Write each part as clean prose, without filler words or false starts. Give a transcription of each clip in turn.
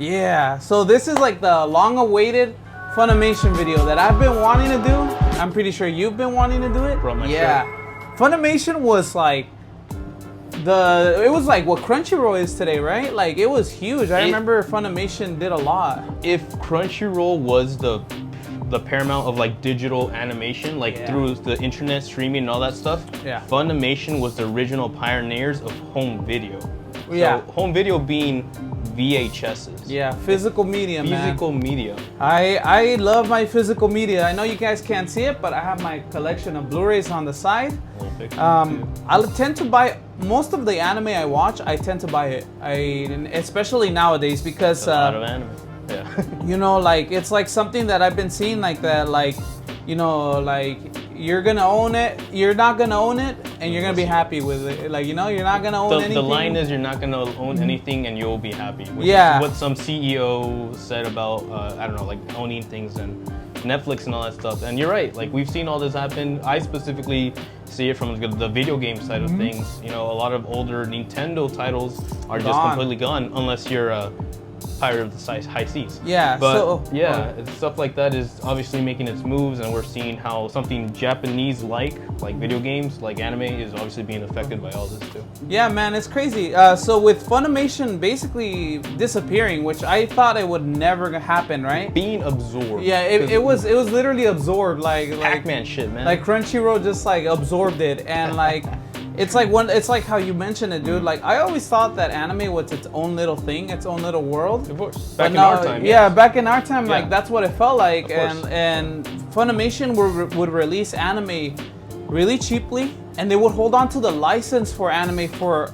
Yeah, so this is like the long-awaited Funimation video that I've been wanting to do. I'm pretty sure you've been wanting to do it. Brought my yeah, shirt. Funimation was like it was like what Crunchyroll is today, right? Like it was huge. I remember Funimation did a lot. If Crunchyroll was the paramount of like digital animation, like through the internet streaming and all that stuff, Funimation was the original pioneers of home video. So home video being VHSs. Yeah, physical media, man. Physical media. I love my physical media. I know you guys can't see it, but I have my collection of Blu-rays on the side. I tend to buy most of the anime I watch. I tend to buy it. Especially nowadays because a lot of anime. Yeah. You know, like it's like something that I've been seeing like that, like, you know, like you're gonna own it, you're not gonna own it, and you're gonna be happy with it. Like, you know, you're not gonna own anything. The line is you're not gonna own anything and you'll be happy. Which is what some CEO said about, I don't know, like owning things and Netflix and all that stuff. And you're right, like we've seen all this happen. I specifically see it from the video game side of things. You know, a lot of older Nintendo titles are just completely gone unless you're a pirate of the high seas. Yeah, but stuff like that is obviously making its moves, and we're seeing how something Japanese-like video games, like anime, is obviously being affected by all this too. Yeah, man, it's crazy. So with Funimation basically disappearing, which I thought it would never happen, right? Being absorbed. Yeah, it was literally absorbed, like Pac-Man shit, man. Like Crunchyroll just like absorbed it, and like. It's like how you mentioned it, dude. Like I always thought that anime was its own little thing, its own little world. Of course. Back in our time. Yeah, back in our time, like that's what it felt like. And Funimation would release anime really cheaply, and they would hold on to the license for anime for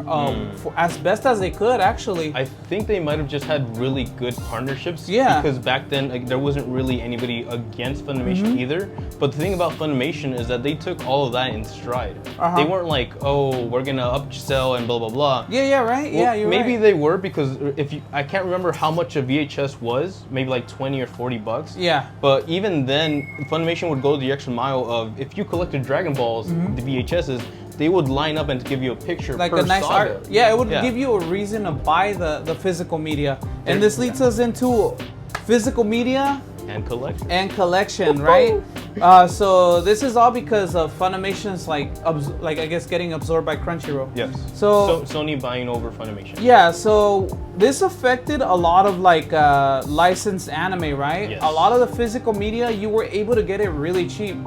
as best as they could, actually. I think they might have just had really good partnerships. Yeah. Because back then, like, there wasn't really anybody against Funimation either. But the thing about Funimation is that they took all of that in stride. They weren't like, oh, we're gonna upsell and blah blah blah. Yeah, right. Well, yeah, you're maybe right. they were, because I can't remember how much a VHS was. Maybe like 20 or 40 bucks. Yeah. But even then, Funimation would go the extra mile of, if you collected Dragon Balls, the VHSs, they would line up and give you a picture like per a nice saga. art. Yeah, it would give you a reason to buy the physical media. And this leads us into physical media and collection, right? So this is all because of Funimation's like I guess getting absorbed by Crunchyroll. Yes. So Sony buying over Funimation. Yeah. So this affected a lot of like licensed anime, right? Yes. A lot of the physical media, you were able to get it really cheap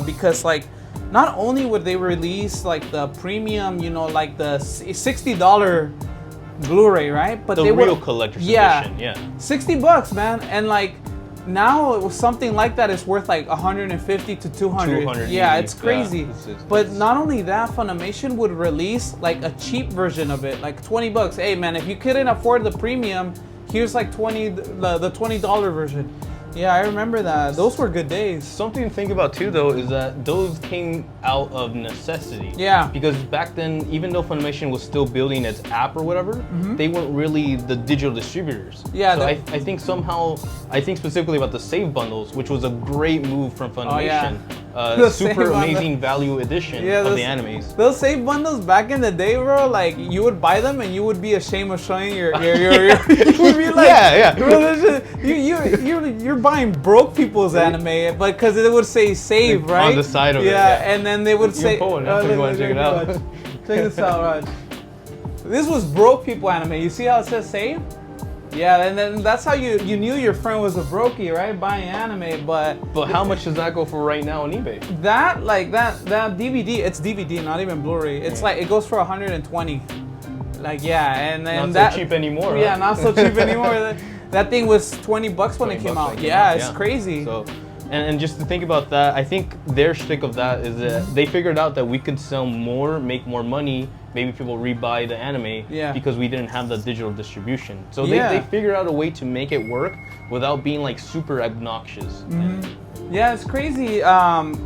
because like. Not only would they release like the premium, you know, like the $60 Blu-ray, right? But the they real would, collector's edition, yeah. $60, man, and like now it was something like that is worth like 150 to 200. Yeah, it's crazy. But not only that, Funimation would release like a cheap version of it, like $20. Hey, man, if you couldn't afford the premium, here's like the $20 version. Yeah, I remember that. Those were good days. Something to think about too, though, is that those came out of necessity. Yeah. Because back then, even though Funimation was still building its app or whatever, they weren't really the digital distributors. Yeah. So I think specifically about the save bundles, which was a great move from Funimation. Super amazing value edition of the animes. Those save bundles back in the day, bro, like you would buy them and you would be ashamed of showing you would be like, bro, you're buying broke people's anime, but because it would say save, right? On the side of it. Yeah, and then they would say, you want to check it out. Check this out, Raj. This was broke people anime. You see how it says save? Yeah, and then that's how you knew your friend was a brokey, right? Buying anime, but how much does that go for right now on eBay? That DVD, it's DVD, not even Blu-ray. It's like it goes for 120. Like and then not so cheap anymore. Yeah, not so cheap anymore. That thing was $20 when it came out. Yeah, it's crazy. So, and just to think about that, I think their shtick of that is that they figured out that we could sell more, make more money. Maybe people rebuy the anime because we didn't have the digital distribution. So they figured out a way to make it work without being like super obnoxious. Yeah, it's crazy. A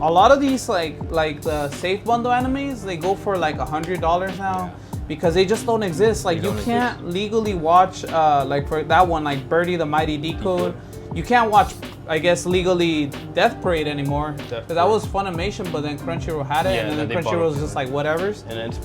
lot of these like the safe bundle animes, they go for like $100 now. Because they just don't exist. Like you can't legally watch like for that one, like Birdie the Mighty Decode. You can't watch, I guess, legally Death Parade anymore. Because that was Funimation, but then Crunchyroll had it, and then Crunchyroll was just like whatever's. And it's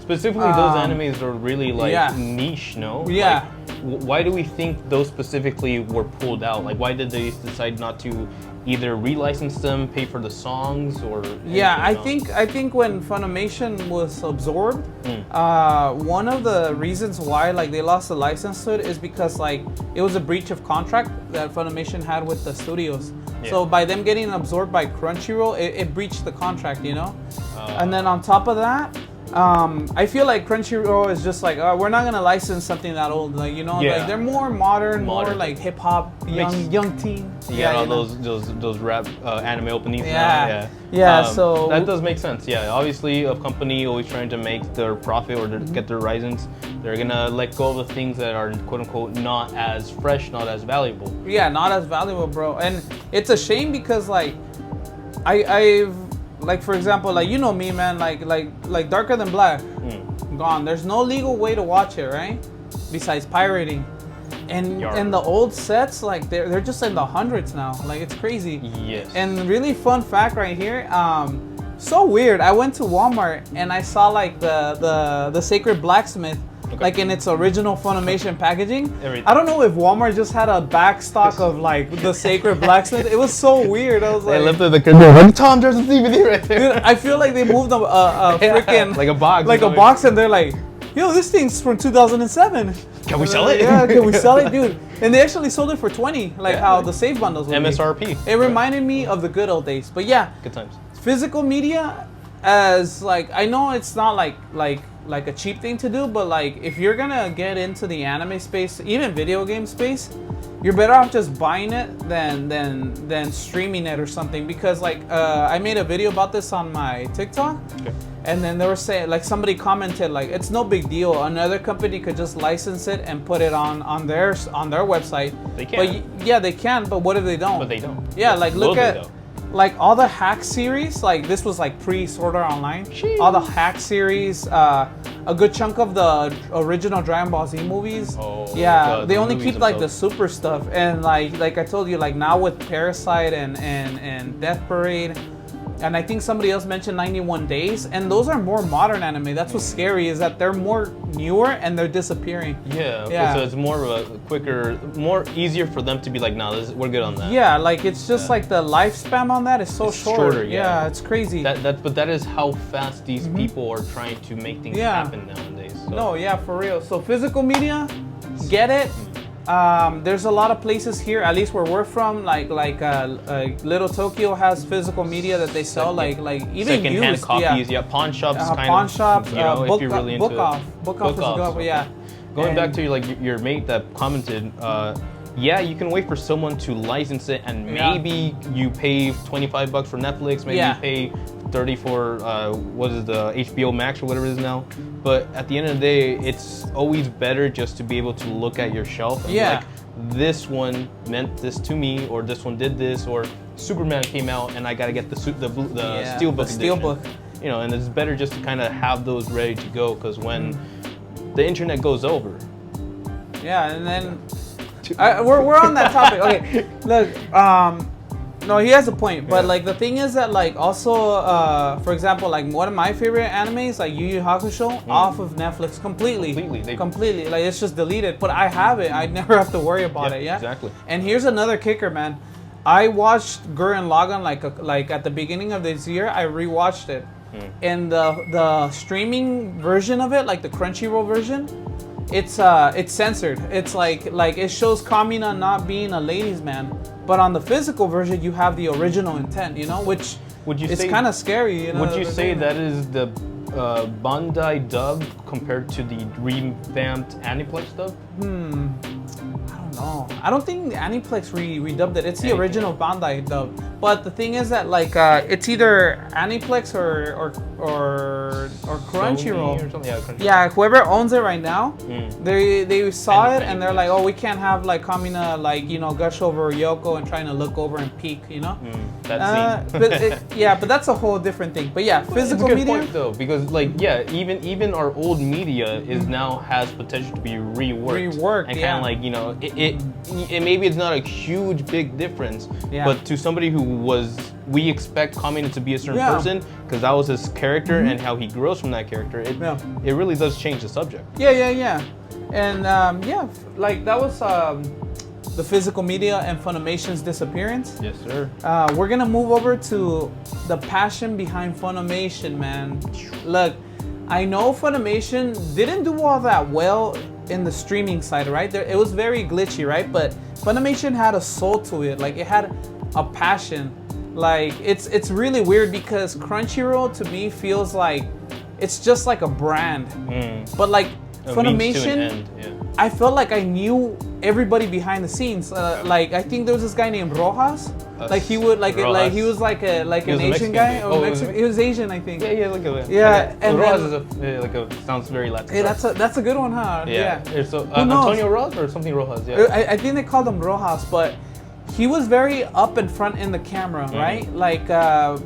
specifically those animes are really like niche, no? Yeah. Like, why do we think those specifically were pulled out? Like, why did they decide not to either relicense them, pay for the songs, or yeah, I think when Funimation was absorbed, one of the reasons why like they lost the license to it is because like it was a breach of contract that Funimation had with the studios. Yeah. So by them getting absorbed by Crunchyroll, it breached the contract, you know. And then on top of that, I feel like Crunchyroll is just like, we're not gonna license something that old, like, you know, like they're more modern, more like hip hop, young teen. Yeah, all those rap anime openings. Yeah, now. Yeah. So that does make sense. Yeah, obviously, a company always trying to make their profit or to get their risings, they're gonna let go of the things that are quote unquote not as fresh, not as valuable. Yeah, not as valuable, bro. And it's a shame because like I've like, for example, like, you know me, man, like Darker Than Black, gone. There's no legal way to watch it, right? Besides pirating. And the old sets, like, they're just in the hundreds now. Like, it's crazy. Yes. And really fun fact right here, so weird. I went to Walmart and I saw like the Sacred Blacksmith, like in its original Funimation packaging. I don't know if Walmart just had a back stock of like the Sacred Blacksmith. It was so weird. I was like, they lifted the curtain. Tom, there's a DVD right there. Dude, I feel like they moved a freaking like a box, and they're like, yo, this thing's from 2007. Can we sell it? Yeah, can we sell it, dude? And they actually sold it for 20, like how the save bundles would MSRP. Be. It reminded me of the good old days. But yeah, good times. Physical media, as like, I know it's not like a cheap thing to do, but like if you're gonna get into the anime space, even video game space, you're better off just buying it than streaming it or something. Because like I made a video about this on my TikTok, and then they were saying, like, somebody commented like, it's no big deal, another company could just license it and put it on their website. They can. But yeah, they can, but what if they don't? But they don't. Yeah, like look at like all the hack series, like this was like pre-Sword Art Online. Jeez. All the hack series, a good chunk of the original Dragon Ball Z movies. Oh, yeah, they only keep like the super stuff. And like I told you, like now with Parasite and Death Parade, and I think somebody else mentioned 91 Days, and those are more modern anime. That's what's scary, is that they're more newer and they're disappearing. Yeah. So it's more of a quicker, more easier for them to be like, nah, we're good on that. Yeah, like it's just like the lifespan on that is so shorter. Yeah, it's crazy. But that is how fast these people are trying to make things happen nowadays. So. No, yeah, for real. So physical media, get it. There's a lot of places here, at least where we're from, like Little Tokyo has physical media that they sell, like even secondhand used, copies, pawn shops, pawn shops, you know, if you're really into book off is good, yeah. Going back to your mate that commented, yeah, you can wait for someone to license it, and maybe you pay $25 for Netflix, maybe you pay 30 for what is the HBO Max or whatever it is now. But at the end of the day, it's always better just to be able to look at your shelf and be like, this one meant this to me, or this one did this, or Superman came out and I gotta get the Steelbook edition. You know, and it's better just to kind of have those ready to go, because when the internet goes over. Yeah, and then we're on that topic. Okay, look, no, he has a point, but like the thing is that like also, for example, like one of my favorite animes, like Yu Yu Hakusho, off of Netflix completely. Like it's just deleted, but I have it. I never have to worry about it. Yeah, exactly. And here's another kicker, man. I watched Gurren Lagann like at the beginning of this year. I rewatched it, and the streaming version of it, like the Crunchyroll version, it's censored. It's like it shows Kamina not being a ladies' man, but on the physical version you have the original intent, you know, which is kind of scary. You know, would you say that is the Bandai dub compared to the revamped Aniplex dub? I don't know. I don't think Aniplex redubbed it. It's the original Bandai dub. But the thing is that like it's either Aniplex or Crunchyroll. Or something? Yeah, Crunchyroll. Yeah, whoever owns it right now, they saw it and they're like, oh, we can't have like Kamina like, you know, gush over Yoko and trying to look over and peek, you know. That scene. But that's a whole different thing. But yeah, physical media. It's a good point though, because like even our old media is now has potential to be reworked and kind of like, you know, it maybe it's not a huge big difference, but to somebody who we expect Kamina to be a certain person, because that was his character and how he grows from that character, it really does change the subject. Yeah. And yeah, like that was the physical media and Funimation's disappearance. Yes, sir. We're gonna move over to the passion behind Funimation, man. Look, I know Funimation didn't do all that well in the streaming side, right? It was very glitchy, right? But Funimation had a soul to it. Like, it had a passion. Like, it's really weird because Crunchyroll to me feels like it's just like a brand. But like Funimation, I felt like I knew everybody behind the scenes. Like, I think there was this guy named Rojas. Like, he would like he was like an Asian guy. He was Asian, I think. Yeah, look at that. Yeah, and Rojas is sounds very Latin. Hey, that's a good one, huh? Yeah. So Antonio Rojas or something Rojas. Yeah. I think they called him Rojas, but he was very up in front in the camera, right? Like,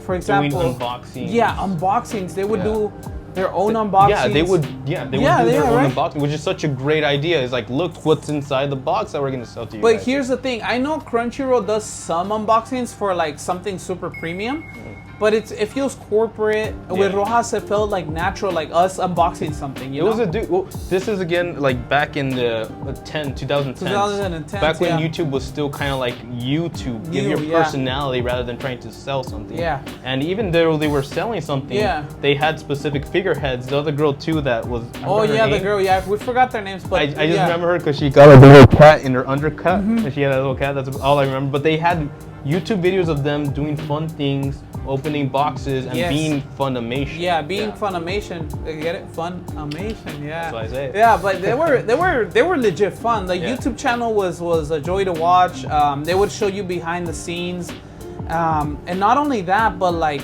for example, doing unboxings. Yeah, unboxings. They would do their own unboxings. Yeah, they would do their own unboxing, which is such a great idea. It's like, look what's inside the box that we're gonna sell to you. But guys. here's the thing: I know Crunchyroll does some unboxings for like something super premium, but it feels corporate. With Rojas, it felt like natural, like us unboxing something. You know? Was a dude. Well, this is again like back in the 2010. Back when YouTube was still kind of like YouTube, give your personality rather than trying to sell something. Yeah. And even though they were selling something, they had specific figureheads. The other girl too that was. The girl. Yeah, we forgot their names, but I just remember her because she got a little cat in her undercut, and she had a little cat. That's all I remember. But they had YouTube videos of them doing fun things, opening boxes, and being Funimation. Yeah, being Funimation. You get it? Funimation. Yeah. That's what I say. Yeah, but they were legit fun. The YouTube channel was a joy to watch. They would show you behind the scenes, and not only that, but like,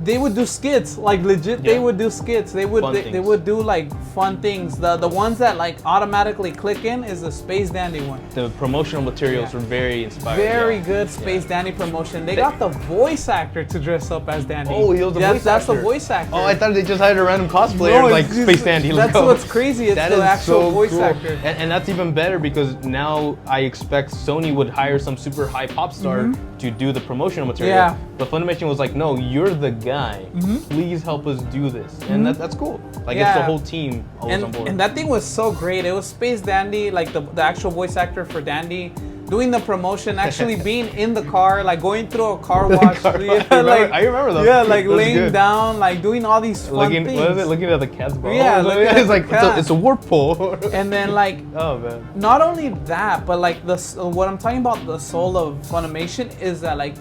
they would do skits, like legit. They would do skits. They would do like fun things. The ones that like automatically click in is the Space Dandy one. The promotional materials were very inspiring. Very good Space Dandy promotion. They got the voice actor to dress up as Dandy. Oh, he was the voice actor. That's the voice actor. Oh, I thought they just hired a random cosplayer like Space Dandy. That's what's crazy. It's the actual voice actor. And that's even better because now I expect Sony would hire some super high pop star to do the promotional material. Yeah. But Funimation was like, no, you're the guy. Please help us do this. And that's cool. Like, it's the whole team always on board. And that thing was so great. It was Space Dandy, like the actual voice actor for Dandy, doing the promotion, actually being in the car, like going through a car wash. I remember those. Yeah, like laying down, like doing all these fun things. What is it? Looking at the cat's ball. Yeah, it's like it's a warp pole. And then like, oh man. Not only that, but like what I'm talking about, the soul of Funimation is that like,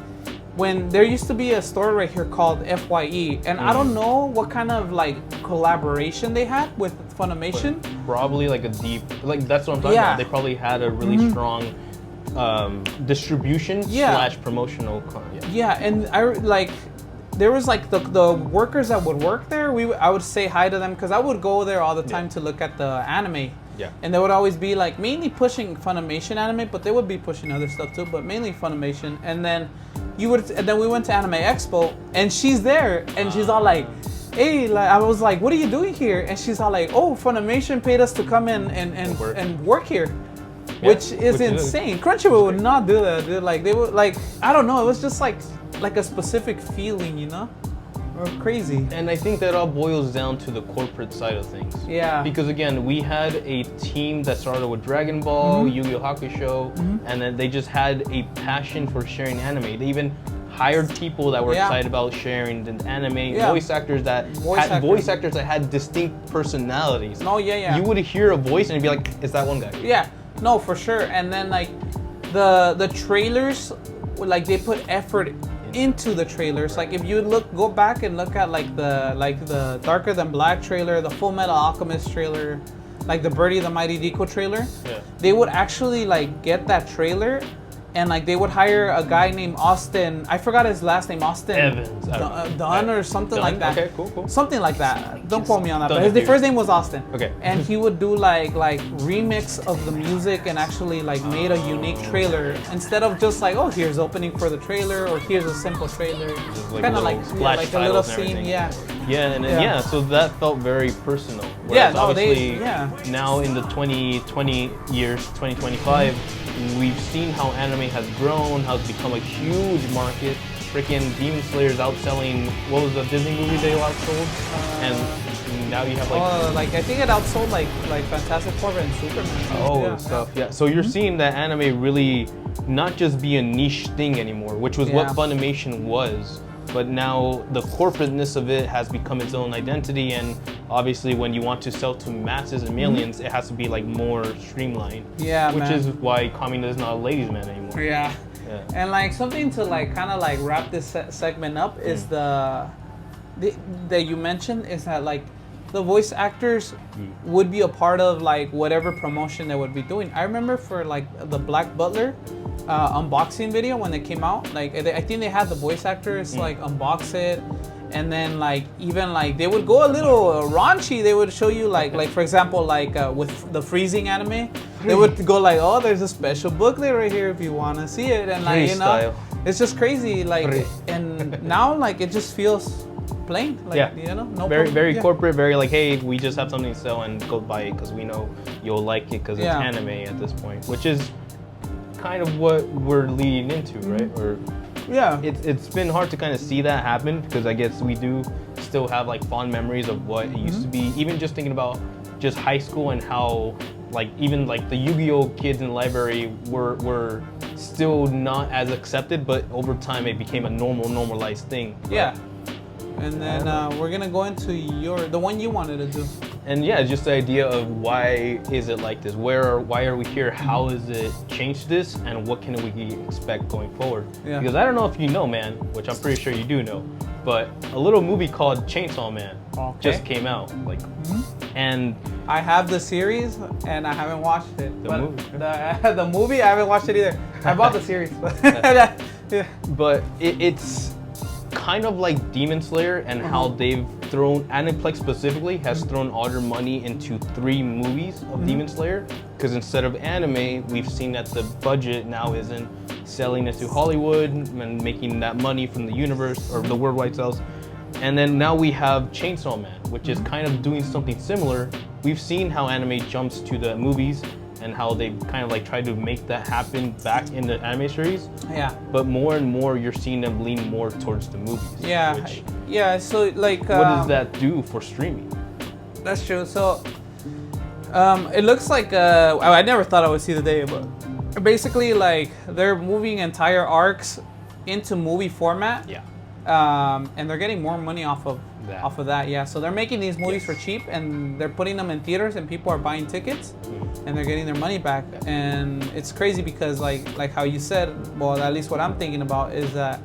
when there used to be a store right here called FYE, and I don't know what kind of like collaboration they had with Funimation. But probably like a deep, like that's what I'm talking about. They probably had a really strong distribution / promotional. Yeah, and I like, there was like the workers that would work there. I would say hi to them because I would go there all the time to look at the anime. Yeah. And they would always be like mainly pushing Funimation anime, but they would be pushing other stuff too, but mainly Funimation. And then we went to Anime Expo, and she's there, and she's all like, hey, like, I was like, what are you doing here? And she's all like, oh, Funimation paid us to come in and work here. Which is insane. Crunchyroll would not do that, dude. Like, they would, like, I don't know, it was just like a specific feeling, you know? Or crazy. And I think that all boils down to the corporate side of things. Yeah. Because again, we had a team that started with Dragon Ball, Yu-Gi-Oh! Hakusho, and then they just had a passion for sharing anime. They even hired people that were excited about sharing the anime, voice actors that had distinct personalities. Oh yeah. You would hear a voice and you'd be like, it's that one guy. Yeah, no, for sure. And then like the trailers, like they put effort into the trailers. Like if you go back and look at like the Darker Than Black trailer, the Full Metal Alchemist trailer, like the Birdie the Mighty Deco trailer, they would actually like get that trailer, and like they would hire a guy named Austin. I forgot his last name. Austin Evans. Dunn or something like that. Okay, cool. Something like that. Don't quote me on that. But his first name was Austin. Okay. And he would do like remix of the music and actually like made a unique trailer instead of just like, oh, here's opening for the trailer or here's a simple trailer. Kind of like a little scene. Yeah, so that felt very personal. Whereas now in the 2020 years, 2025, we've seen how anime has grown, how it's become a huge market. Freaking Demon Slayer's outselling, what was the Disney movie they outsold? And now you have like like I think it outsold like Fantastic Four and Superman. Stuff. Yeah. So you're seeing that anime really not just be a niche thing anymore, which was what Funimation was. But now the corporateness of it has become its own identity, and obviously when you want to sell to masses and millions, it has to be like more streamlined. Yeah, which is why Kami is not a ladies' man anymore. Yeah. And like something to like kind of like wrap this segment up is the that you mentioned is that like the voice actors would be a part of like whatever promotion they would be doing. I remember for like the Black Butler unboxing video when it came out, like I think they had the voice actors like unbox it, and then like even like they would go a little raunchy. They would show you like for example like with the freezing anime, they would go like, oh, there's a special booklet right here if you want to see it, and like you know, it's just crazy like, and now like it just feels plain, like, you know, no very corporate, very like, hey, we just have something to sell and go buy it because we know you'll like it because it's anime at this point, which is kind of what we're leading into, right? Or it's been hard to kind of see that happen because I guess we do still have like fond memories of what it used to be, even just thinking about just high school and how like even like the Yu-Gi-Oh kids in the library were still not as accepted, but over time it became a normalized thing. And then we're gonna go into the one you wanted to do. And just the idea of why is it like this? Why are we here? How has it changed this? And what can we expect going forward? Because I don't know if you know, man, which I'm pretty sure you do know, but a little movie called Chainsaw Man just came out. Like, and I have the series and I haven't watched it. The movie, I haven't watched it either. I bought the series. But it's kind of like Demon Slayer and how they've thrown, Aniplex specifically has thrown all their money into 3 movies of Demon Slayer, because instead of anime, we've seen that the budget now isn't selling it to Hollywood and making that money from the universe or the worldwide sales. And then now we have Chainsaw Man, which is kind of doing something similar. We've seen how anime jumps to the movies and how they kind of like try to make that happen back in the anime series. But more and more you're seeing them lean more towards the movies. So like what does that do for streaming? That's true. So it looks like I never thought I would see the day, but basically like they're moving entire arcs into movie format. And they're getting more money off of that. So they're making these movies for cheap and they're putting them in theaters and people are buying tickets and they're getting their money back. And it's crazy because like how you said, well, at least what I'm thinking about is that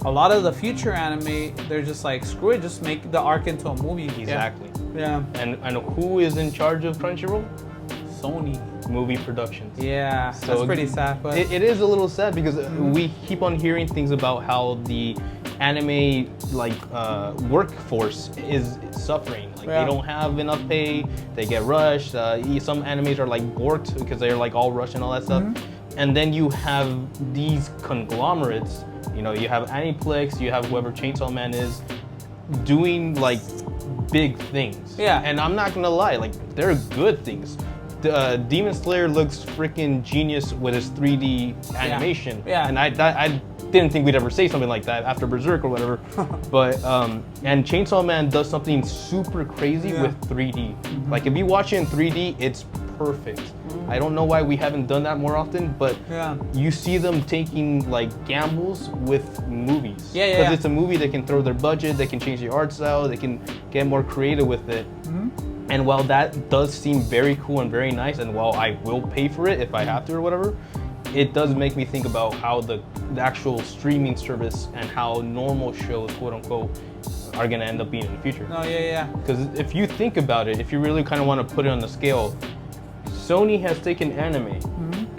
a lot of the future anime, they're just like, screw it, just make the arc into a movie. Exactly. And who is in charge of Crunchyroll? Sony. Movie productions. So that's pretty sad. But it is a little sad because we keep on hearing things about how the anime workforce is suffering. Like they don't have enough pay, they get rushed. Some animes are like borked because they're like all rushed and all that stuff. And then you have these conglomerates, you know, you have Aniplex, you have whoever Chainsaw Man is, doing like big things. And I'm not gonna lie, like they're good things. Demon Slayer looks freaking genius with his 3D animation. And I didn't think we'd ever say something like that after Berserk or whatever. But and Chainsaw Man does something super crazy with 3D. Like if you watch it in 3D, it's perfect. I don't know why we haven't done that more often, but you see them taking like gambles with movies. Because it's a movie, they can throw their budget, they can change the art style, they can get more creative with it. And while that does seem very cool and very nice, and while I will pay for it if I have to or whatever, it does make me think about how the actual streaming service and how normal shows, quote unquote, are gonna end up being in the future. Because if you think about it, if you really kind of want to put it on the scale, Sony has taken anime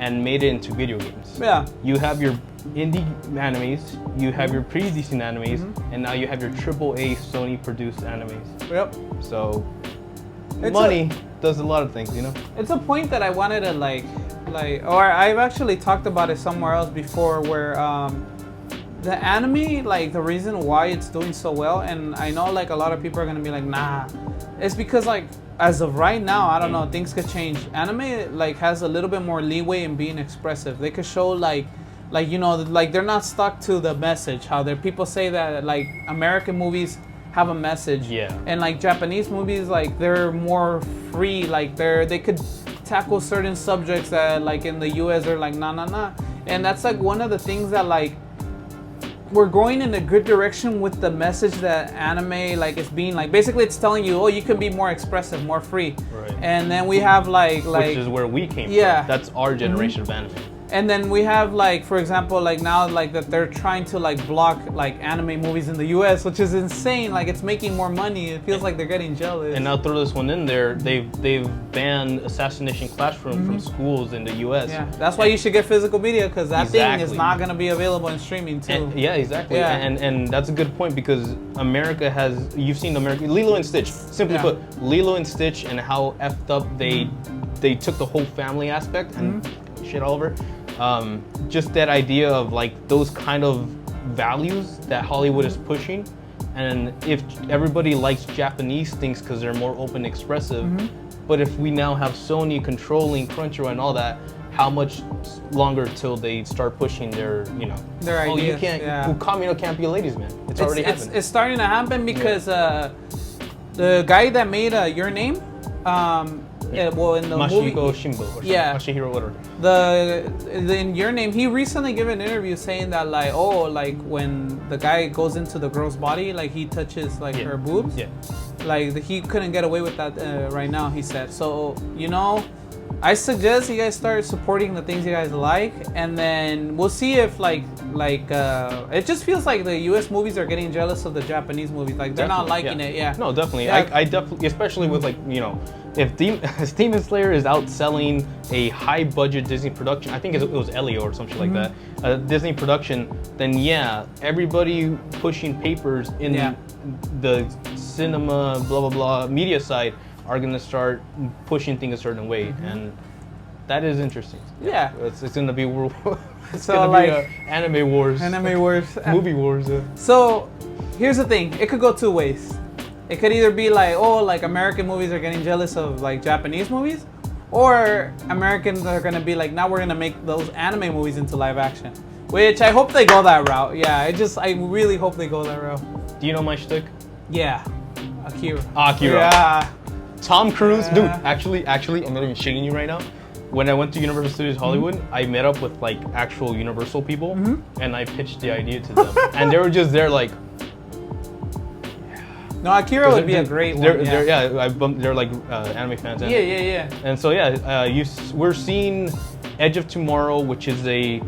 and made it into video games. You have your indie animes, you have your pretty decent animes, and now you have your AAA Sony produced animes. So money does a lot of things, you know? It's a point that I wanted to or I've actually talked about it somewhere else before, where the anime, like the reason why it's doing so well, and I know like a lot of people are gonna be like, nah, it's because like as of right now, I don't know, things could change. Anime like has a little bit more leeway in being expressive. They could show like you know, like they're not stuck to the message. How there people say that like American movies have a message. Yeah. And like Japanese movies, like they're more free. Like they could tackle certain subjects that like in the US are like nah. And that's like one of the things that like we're going in a good direction with the message that anime like is being like basically it's telling you, oh, you can be more expressive, more free. Right. And then we have like which is where we came yeah. from. That's our generation of anime. And then we have like, for example, like now like that they're trying to like block like anime movies in the US, which is insane. Like it's making more money. It feels like they're getting jealous. And I'll throw this one in there. They've banned Assassination Classroom from schools in the US. Yeah, that's why you should get physical media, because that thing is not gonna be available in streaming too. And, yeah, exactly. Yeah. And that's a good point, because America has, you've seen America, Lilo and Stitch. Simply put, Lilo and Stitch and how effed up they took the whole family aspect and shit all over. Just that idea of like those kind of values that Hollywood is pushing, and if everybody likes Japanese things because they're more open, expressive, but if we now have Sony controlling Crunchyroll and all that, how much longer till they start pushing their, you know, their ideas? You can't, Kamino can't be a ladies' man. It's already happened. It's starting to happen because the guy that made Your Name, well, in the movie, Shimbo, or Masahiro, whatever. In Your Name, he recently gave an interview saying that like, oh, like when the guy goes into the girl's body, like he touches like her boobs, like he couldn't get away with that right now. He said, so you know, I suggest you guys start supporting the things you guys like, and then we'll see if like it just feels like the U.S. movies are getting jealous of the Japanese movies. Like they're not liking it. Yeah. No, definitely. Yeah. I definitely, especially with like, you know, if Demon Slayer is outselling a high-budget Disney production, I think it was Elio or something like that, a Disney production, then yeah, everybody pushing papers in the cinema, blah, blah, blah, media side are going to start pushing things a certain way, and that is interesting. Yeah. It's going to be it's so going like, to be anime wars. Anime wars. Movie wars. So here's the thing. It could go two ways. It could either be like, oh, like American movies are getting jealous of like Japanese movies, or Americans are gonna be like, now we're gonna make those anime movies into live action. Which I hope they go that route. Yeah, I really hope they go that route. Do you know my shtick? Yeah, Akira. Yeah. Tom Cruise, dude. Actually, I'm not even shitting you right now. When I went to Universal Studios Hollywood, I met up with like actual Universal people, and I pitched the idea to them, and they were just there like. No, Akira would be a great one. They're like anime fans. Yeah. And so we're seeing Edge of Tomorrow, which is a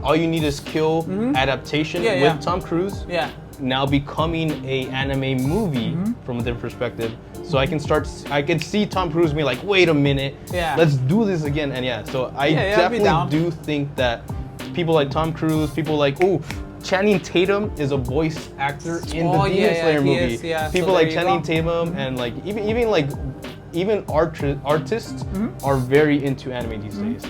All You Need Is Kill adaptation with Tom Cruise. Yeah. Now becoming a anime movie from a different perspective. So I can see Tom Cruise being like, wait a minute, let's do this again. And so I definitely do think that people like Tom Cruise, people like, Channing Tatum is a voice actor in the Demon Slayer movie. People so like Channing Tatum and like even artists are very into anime these days.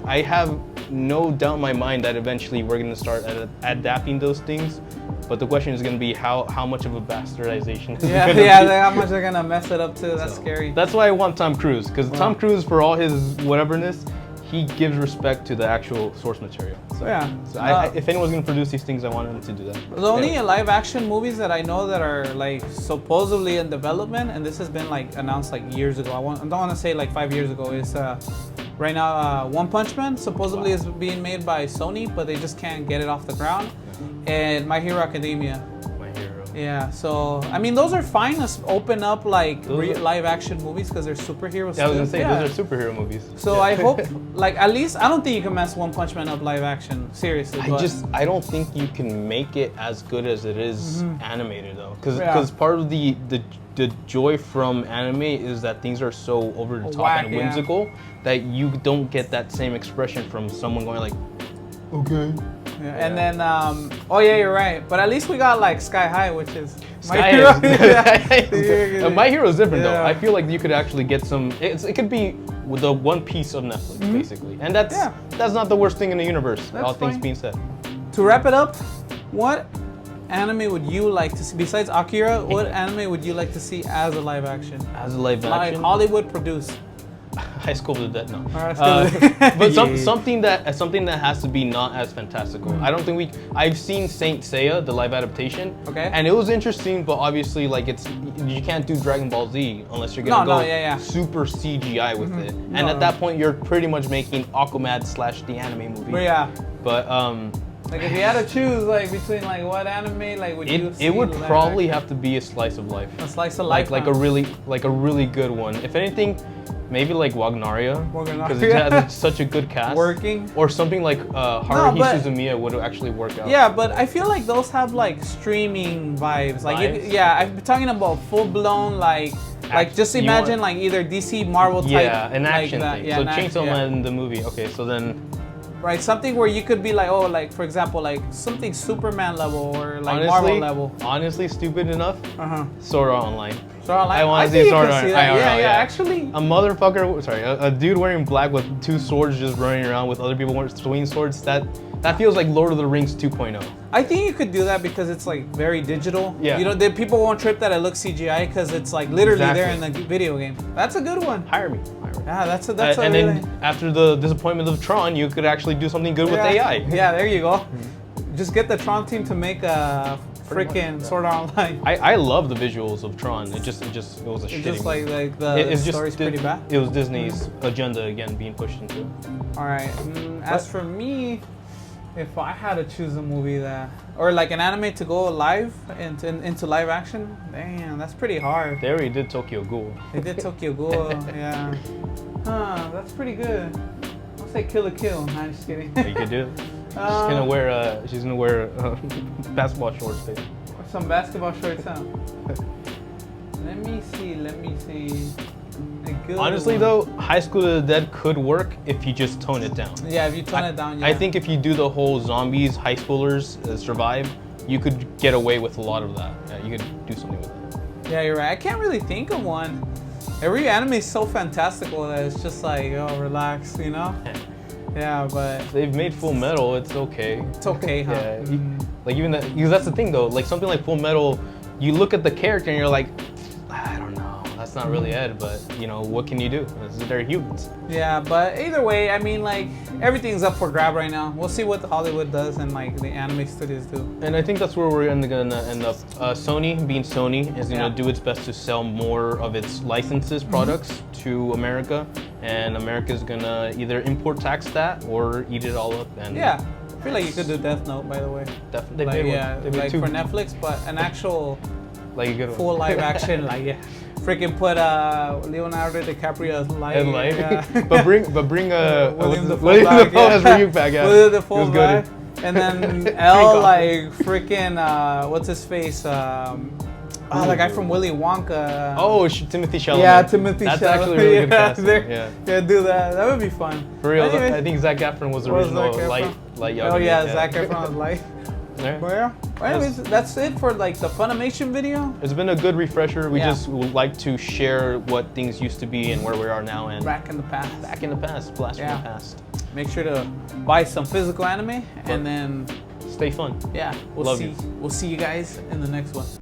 I have no doubt in my mind that eventually we're gonna start adapting those things. But the question is going to be how much of a bastardization is it be? How much they're going to mess it up too. That's scary. That's why I want Tom Cruise, because Tom Cruise, for all his whateverness, he gives respect to the actual source material. So, if anyone's going to produce these things, I want him to do that. The only live action movies that I know that are like supposedly in development, and this has been like announced like years ago. I don't want to say like 5 years ago. Is right now One Punch Man supposedly is being made by Sony, but they just can't get it off the ground. And My Hero Academia. Yeah, so I mean those are fine to open up like live action movies because they're superheroes. Yeah, I was gonna say those are superhero movies. So I hope like at least I don't think you can mess One Punch Man up live action seriously. I don't think you can make it as good as it is animated though, because part of the joy from anime is that things are so over the top and whimsical that you don't get that same expression from someone going like, okay. Yeah. And then, you're right. But at least we got like Sky High, which is My Hero. My Hero is different though. I feel like you could actually get some. It could be the One Piece of Netflix, basically, and that's not the worst thing in the universe. All things being said. To wrap it up, what anime would you like to see besides Akira? What anime would you like to see as a live action? As a live action, like Hollywood produced. High School of the Dead, no. But something that has to be not as fantastical. I don't think I've seen Saint Seiya, the live adaptation. Okay. And it was interesting, but obviously, like, you can't do Dragon Ball Z unless you're gonna go super CGI with it. And at that point, you're pretty much making Aquaman / the anime movie. But like if you had to choose like between like what anime like would you see? It would probably have to be a slice of life. A slice of life. Like a really good one. If anything, maybe like Wagnaria, because it has such a good cast. Or something like Haruhi Suzumiya would actually work out. Yeah, but I feel like those have like streaming vibes. Like I'm talking about full blown like just imagine like either DC Marvel type. Yeah, an action thing. So Chainsaw Man the movie. Okay, so then. Right, something where you could be like, oh, like for example, like something Superman level or like Marvel level. Honestly, stupid enough. Sword Art Online. I want to see Sword Art. Yeah, actually. A motherfucker, sorry, a dude wearing black with 2 swords just running around with other people swinging swords. That feels like Lord of the Rings 2.0. I think you could do that because it's like very digital. Yeah. You know, people won't trip that it looks CGI because it's like literally there in the video game. That's a good one. Hire me. Yeah, that's a and then after the disappointment of Tron, you could actually do something good with AI. Yeah, there you go. Just get the Tron team to make a freaking Sword Art Online. I love the visuals of Tron. It was a shitty. It's just like the story's pretty bad. It was Disney's agenda again being pushed into. All right. As for me, if I had to choose a movie or like an anime to go live into live action, damn, that's pretty hard. They already did Tokyo Ghoul. They did Tokyo Ghoul, yeah. That's pretty good. I'll say Kill la Kill. No, I'm just kidding. Yeah, you could do it. She's gonna wear basketball shorts, baby. Some basketball shorts, huh? Let me see. Honestly though, High School of the Dead could work if you just tone it down. Yeah, if you tone it down, yeah. I think if you do the whole zombies, high schoolers survive, you could get away with a lot of that. Yeah, you could do something with it. Yeah, you're right. I can't really think of one. Every anime is so fantastical that it's just like, oh, relax, you know? Yeah, but... They've made Full Metal, it's okay. It's okay, huh? Yeah, like even that, because that's the thing though, like something like Full Metal, you look at the character and you're like, I don't know. That's not really Ed, but you know, what can you do? They're humans. Yeah, but either way, I mean, like, everything's up for grab right now. We'll see what Hollywood does and like the anime studios do. And I think that's where we're gonna end up. Sony, being Sony, is gonna do its best to sell more of its licenses products to America, and America's gonna either import tax that or eat it all up. And yeah, I feel like you could do Death Note, by the way. Definitely, like, like for Netflix, but an actual like a good full live action, like freaking put Leonardo DiCaprio's life. Yeah. but bring William Dafoe as Ryuk back. Yeah. William Dafoe back. And then L like freaking what's his face? The guy from Willy Wonka. Oh, Timothy Chalamet. Yeah, Timothy Chalamet. That's actually really good casting. Yeah, do that. That would be fun. For real, I think Zac Efron was the original light young. Oh yeah, Zac Efron was light. Yeah. Well, anyways, that's it for like the Funimation video. It's been a good refresher. We just would like to share what things used to be and where we are now, and back in the past. Back in the past, blast from the past. Make sure to buy some physical anime and then stay fun. Yeah, we'll see you guys in the next one.